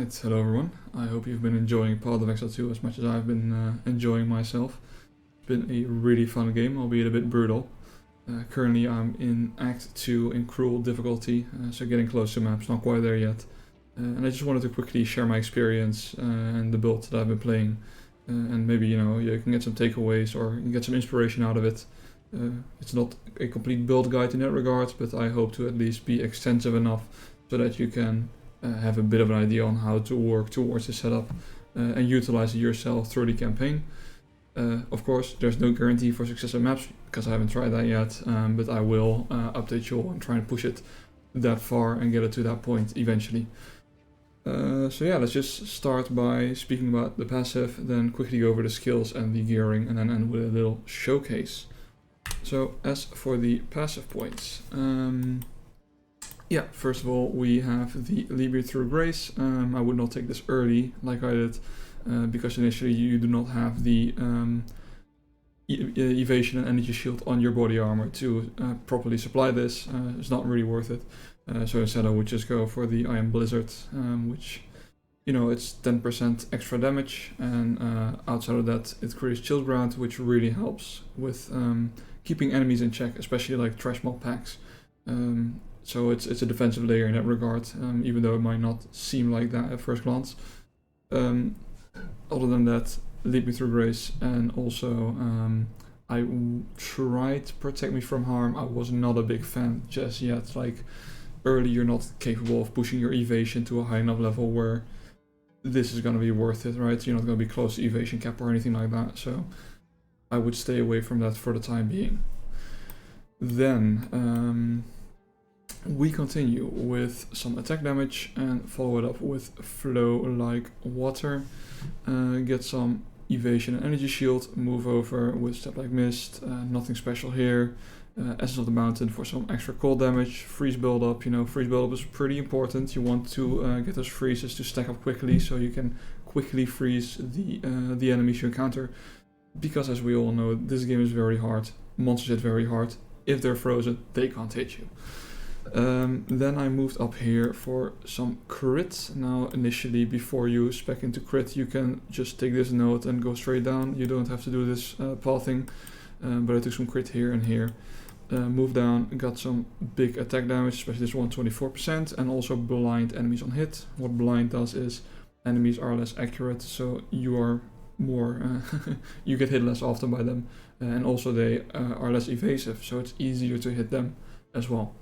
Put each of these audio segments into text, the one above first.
Alright, hello everyone. I hope you've been enjoying Path of Exile 2 as much as I've been enjoying myself. It's been a really fun game, albeit a bit brutal. Currently I'm in Act 2 in Cruel difficulty, so getting close to maps, not quite there yet. And I just wanted to quickly share my experience and the build that I've been playing. And maybe, you know, you can get some takeaways or you can get some inspiration out of it. It's not a complete build guide in that regard, but I hope to at least be extensive enough so that you can have a bit of an idea on how to work towards the setup and utilize it yourself through the campaign. Of course, there's no guarantee for success on maps because I haven't tried that yet, but I will update you all and try and push it that far and get it to that point eventually. So yeah, let's just start by speaking about the passive, then quickly go over the skills and the gearing, and then end with a little showcase. So as for the passive points, yeah, first of all, we have the Lead Me Through Grace. I would not take this early like I did, because initially you do not have the evasion and energy shield on your body armor to properly supply this. It's not really worth it. So instead I would just go for the Iron Blizzard, which, you know, it's 10% extra damage, and outside of that it creates Chill Ground, which really helps with keeping enemies in check, especially like trash mob packs. So it's a defensive layer in that regard, even though it might not seem like that at first glance. Other than that, Lead Me Through Grace, and also I tried to Protect Me From Harm. I was not a big fan just yet. Like, early you're not capable of pushing your evasion to a high enough level where this is going to be worth it, right? You're not going to be close to evasion cap or anything like that, so I would stay away from that for the time being. Then we continue with some attack damage and follow it up with Flow Like Water. Get some evasion and energy shield, move over with Step Like Mist, nothing special here. Essence of the Mountain for some extra cold damage, freeze build-up. You know, freeze build-up is pretty important. You want to get those freezes to stack up quickly so you can quickly freeze the enemies you encounter. Because as we all know, this game is very hard, monsters hit very hard. If they're frozen, they can't hit you. Then I moved up here for some crit. Now initially, before you spec into crit, you can just take this node and go straight down. You don't have to do this pathing, but I took some crit here and here. Moved down, got some big attack damage, especially this one, 24%, and also blind enemies on hit. What blind does is enemies are less accurate, so you are more you get hit less often by them, and also they are less evasive, so it's easier to hit them as well.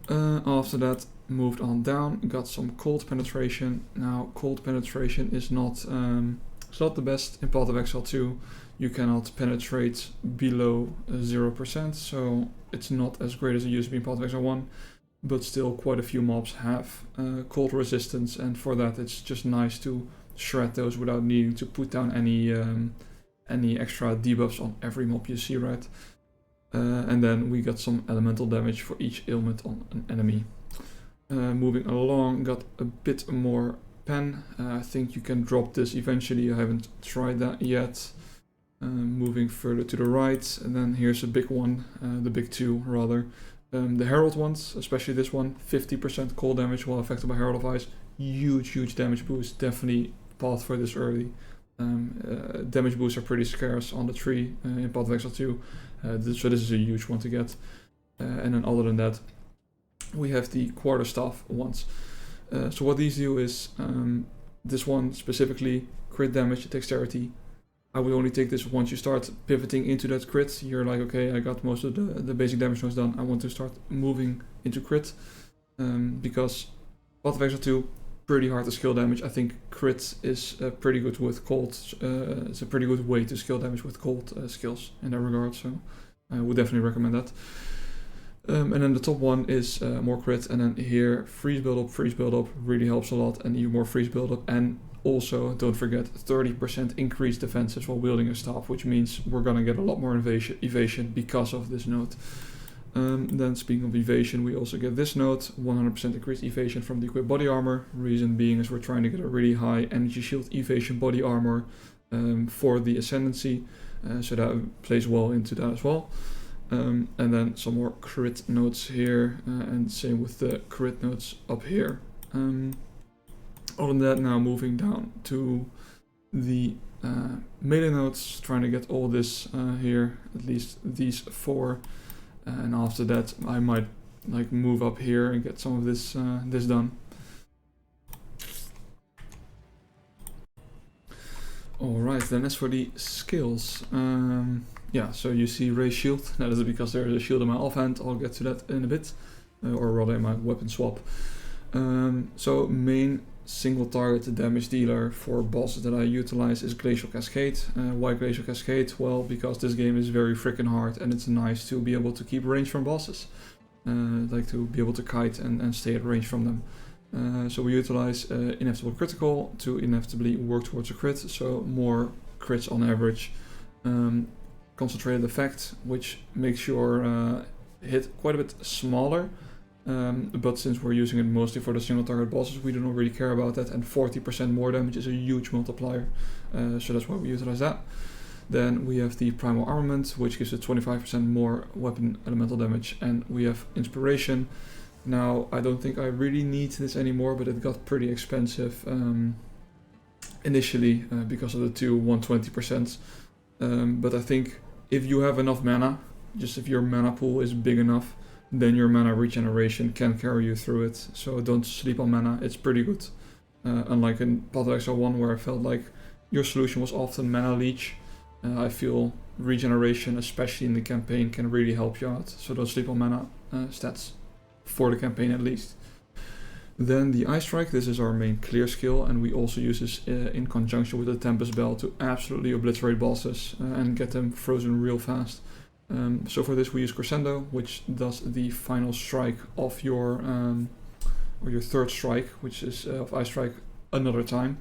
After that, moved on down, got some cold penetration. Now, cold penetration is not it's not the best in Path of Exile 2. You cannot penetrate below 0%, so it's not as great as it used to be in Path of Exile 1, but still quite a few mobs have cold resistance, and for that it's just nice to shred those without needing to put down any extra debuffs on every mob you see, right? And then we got some elemental damage for each ailment on an enemy. Moving along, got a bit more pen. I think you can drop this eventually. I haven't tried that yet. Moving further to the right, and then here's a big one, the big two rather. The Herald ones, especially this one, 50% cold damage while affected by Herald of Ice. Huge damage boost, definitely path for this early. Damage boosts are pretty scarce on the tree in Path of Exile 2, so this is a huge one to get. And then other than that, we have the Quarterstaff ones. So what these do is, this one specifically, crit damage, dexterity. I would only take this once you start pivoting into that crit. You're like, okay, I got most of the basic damage nodes done, I want to start moving into crit. Because Path of Exile 2, pretty hard to skill damage. I think crit is pretty good with cold. It's a pretty good way to skill damage with cold skills in that regard, so I would definitely recommend that. And then the top one is more crit, and then here freeze build up really helps a lot, and even more freeze build up, and also don't forget 30% increased defenses while wielding a staff, which means we're gonna get a lot more evasion because of this node. Then speaking of evasion, we also get this node, 100% increased evasion from the equipped body armor. Reason being is we're trying to get a really high energy shield evasion body armor for the ascendancy, so that plays well into that as well. And then some more crit nodes here, and same with the crit nodes up here. Other than that, now moving down to the melee nodes, trying to get all this here, at least these 4, and after that I might like move up here and get some of this this done. Alright, then as for the skills, yeah, so you see Ray Shield. That is because there is a shield in my offhand. I'll get to that in a bit, or rather in my weapon swap. So main single target damage dealer for bosses that I utilize is Glacial Cascade. Why Glacial Cascade? Well, because this game is very freaking hard and it's nice to be able to keep range from bosses. Like to be able to kite and stay at range from them. So we utilize Inevitable Critical to inevitably work towards a crit, so more crits on average. Concentrated Effect, which makes your hit quite a bit smaller, but since we're using it mostly for the single target bosses, we don't really care about that, and 40% more damage is a huge multiplier, so that's why we utilize that. Then we have the Primal Armament, which gives it 25% more weapon elemental damage, and we have Inspiration. Now, I don't think I really need this anymore, but it got pretty expensive initially because of the two 120%. But I think if you have enough mana, just if your mana pool is big enough, then your mana regeneration can carry you through it. So don't sleep on mana, it's pretty good. Unlike in Path of Exile 1, where I felt like your solution was often mana leech, I feel regeneration, especially in the campaign, can really help you out. So don't sleep on mana stats. For the campaign at least. Then the Ice Strike, this is our main clear skill, and we also use this in conjunction with the Tempest Bell to absolutely obliterate bosses and get them frozen real fast. So for this we use Crescendo, which does the final strike of your or your third strike, which is of Ice Strike another time.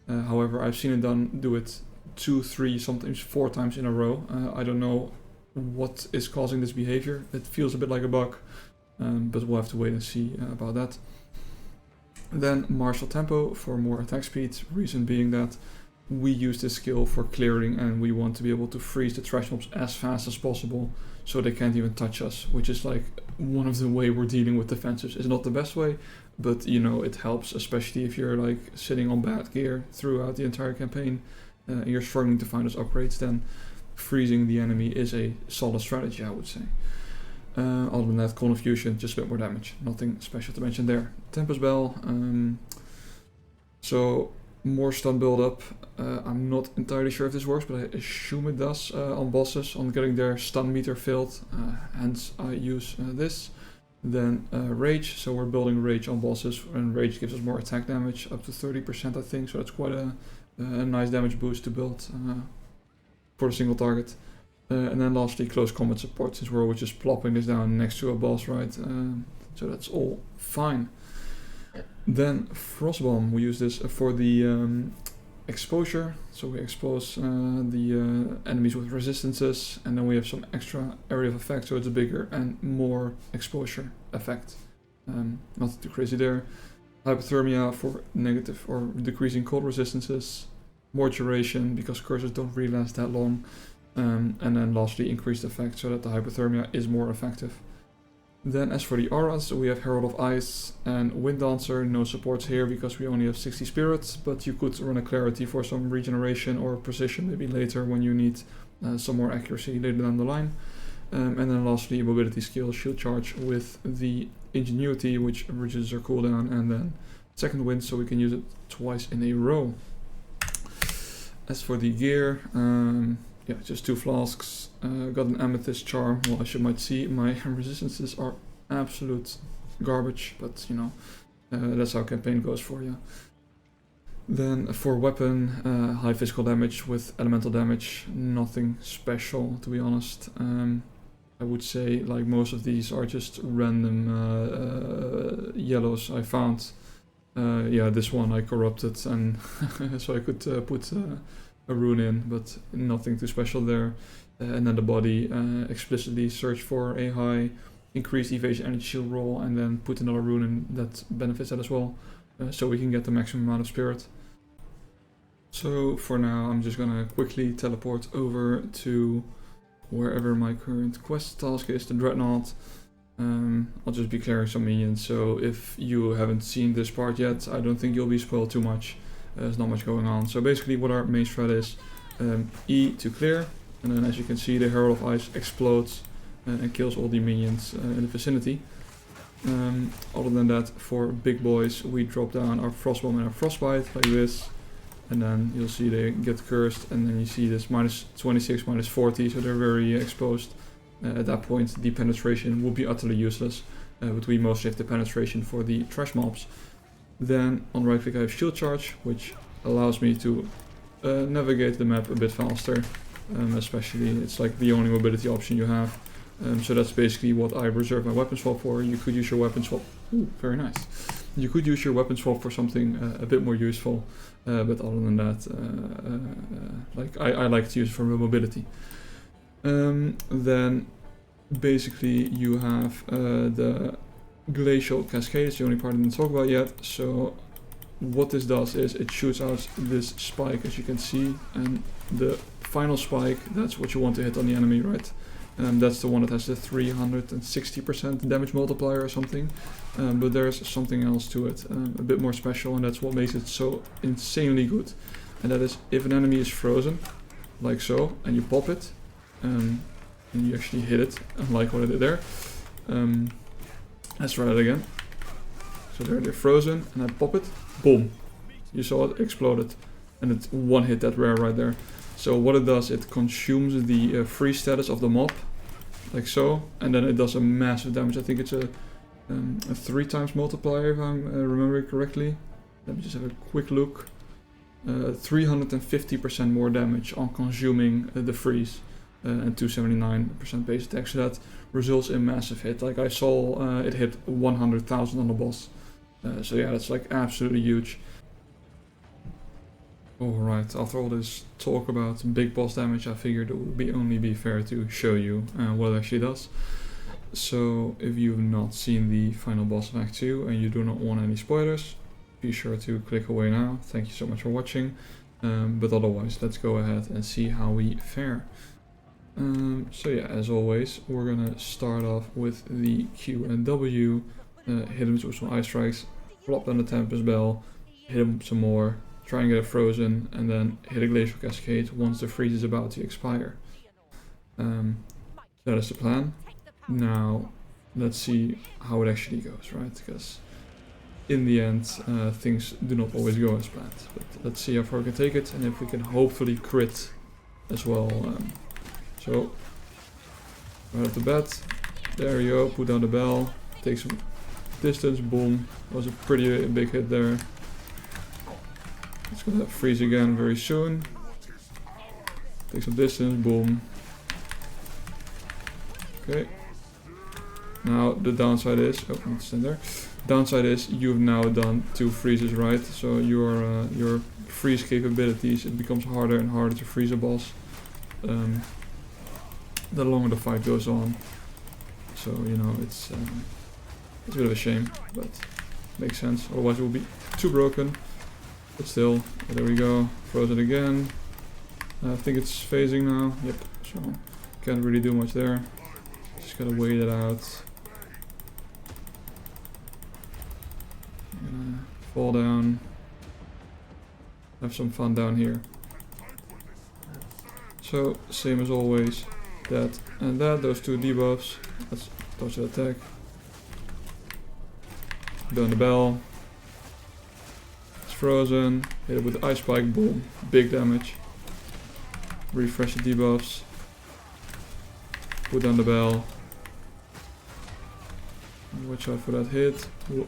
However, I've seen it do it 2, 3, sometimes 4 times in a row. I don't know what is causing this behavior. It feels a bit like a bug. But we'll have to wait and see about that. Then Martial Tempo for more attack speed, reason being that we use this skill for clearing and we want to be able to freeze the trash mobs as fast as possible so they can't even touch us, which is like one of the way we're dealing with defensives. It's not the best way, but you know, it helps, especially if you're like sitting on bad gear throughout the entire campaign and you're struggling to find those upgrades, then freezing the enemy is a solid strategy, I would say. Other than that, Cone of Fusion, just a bit more damage. Nothing special to mention there. Tempest Bell, so more stun build up. I'm not entirely sure if this works, but I assume it does on bosses, on getting their stun meter filled. Hence I use this. Then Rage, so we're building Rage on bosses, and Rage gives us more attack damage, up to 30% I think, so that's quite a nice damage boost to build for a single target. And then lastly, Close Combat Support, since we're just plopping this down next to a boss, right? So that's all fine. Then Frostbomb, we use this for the exposure, so we expose the enemies with resistances, and then we have some extra area of effect, so it's a bigger and more exposure effect. Nothing too crazy there. Hypothermia for negative or decreasing cold resistances, more duration because cursors don't really last that long. And then lastly, increased effect so that the hypothermia is more effective. Then as for the auras, we have Herald of Ice and Wind Dancer. No supports here because we only have 60 spirits, but you could run a Clarity for some regeneration or precision maybe later when you need some more accuracy later down the line. And then lastly, mobility skill, Shield Charge with the Ingenuity, which reduces our cooldown, and then Second Wind, so we can use it twice in a row. As for the gear, yeah, just 2 flasks, got an Amethyst Charm. Well, as you might see, my resistances are absolute garbage, but you know, that's how campaign goes for you. Then for weapon, high physical damage with elemental damage, nothing special to be honest. I would say like most of these are just random yellows I found. Yeah, this one I corrupted and so I could put a rune in, but nothing too special there. And then the body, explicitly search for a high increased evasion energy shield roll and then put another rune in that benefits that as well, so we can get the maximum amount of spirit. So for now I'm just gonna quickly teleport over to wherever my current quest task is, the Dreadnought. I'll just be clearing some minions, so if you haven't seen this part yet, I don't think you'll be spoiled too much. There's not much going on. So basically what our main strat is, E to clear, and then as you can see the Herald of Ice explodes and kills all the minions in the vicinity. Other than that, for big boys, we drop down our Frostbomb and our Frostbite like this, and then you'll see they get cursed, and then you see this minus 26, minus 40, so they're very exposed. At that point, the penetration will be utterly useless, but we mostly have the penetration for the trash mobs. Then on right click I have Shield Charge, which allows me to navigate the map a bit faster, especially it's like the only mobility option you have. So that's basically what I reserve my weapon swap for. You could use your weapon swap. Ooh, very nice. You could use your weapon swap for something a bit more useful, but other than that, like I like to use it for mobility. Then basically you have the Glacial Cascade. It's the only part I didn't talk about yet. So what this does is it shoots out this spike, as you can see, and the final spike, that's what you want to hit on the enemy, right? That's the one that has the 360% damage multiplier or something, but there's something else to it, a bit more special, and that's what makes it so insanely good. And that is, if an enemy is frozen, like so, and you pop it, and you actually hit it, unlike what I did there. Let's try that again. So there they're frozen, and I pop it, boom! You saw it exploded, and it's one hit that rare right there. So what it does, it consumes the freeze status of the mob, like so, and then it does a massive damage. I think it's a 3 times multiplier if I'm remembering correctly. Let me just have a quick look. 350% more damage on consuming the freeze, and 279% base attack, so that results in massive hit. Like I saw it hit 100,000 on the boss. So yeah, that's like absolutely huge. Alright, after all this talk about big boss damage, I figured it would only be fair to show you what it actually does. So if you've not seen the final boss of Act 2 and you do not want any spoilers, be sure to click away now. Thank you so much for watching. But otherwise, let's go ahead and see how we fare. So yeah, as always, we're gonna start off with the Q and W, hit him with some Ice Strikes, flop down the Tempest Bell, hit him some more, try and get it frozen, and then hit a Glacial Cascade once the freeze is about to expire. That is the plan. Now, let's see how it actually goes, right? Because in the end, things do not always go as planned. But let's see how far we can take it, and if we can hopefully crit as well. So, right off the bat, there you go, put down the bell, take some distance, boom. That was a pretty big hit there. It's gonna freeze again very soon. Take some distance, boom. Okay. Now the downside is, oh, not stand there. Downside is you've now done 2 freezes, right? So your freeze capabilities, it becomes harder and harder to freeze a boss. The longer the fight goes on. So you know it's a bit of a shame, but makes sense. Otherwise it will be too broken. But still, there we go, frozen again. I think it's phasing now, yep, so can't really do much there. Just gotta wait it out. I'm gonna fall down. Have some fun down here. So, same as always, that and that, those 2 debuffs. Let's dodge the attack. Down the bell. Frozen, hit it with the Ice Spike, boom, big damage. Refresh the debuffs. Put down the bell. Watch out for that hit. Okay,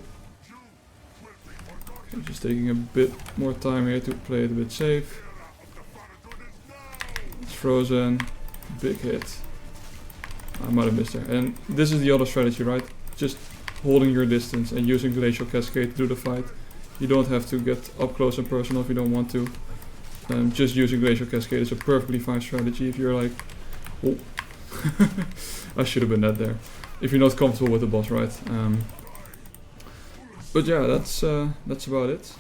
just taking a bit more time here to play it a bit safe. It's frozen, big hit. I might have missed there. And this is the other strategy, right? Just holding your distance and using Glacial Cascade to do the fight. You don't have to get up close and personal if you don't want to. Just using Glacial Cascade is a perfectly fine strategy if you're like, oh, I should have been that there. If you're not comfortable with the boss, right? But yeah, that's about it.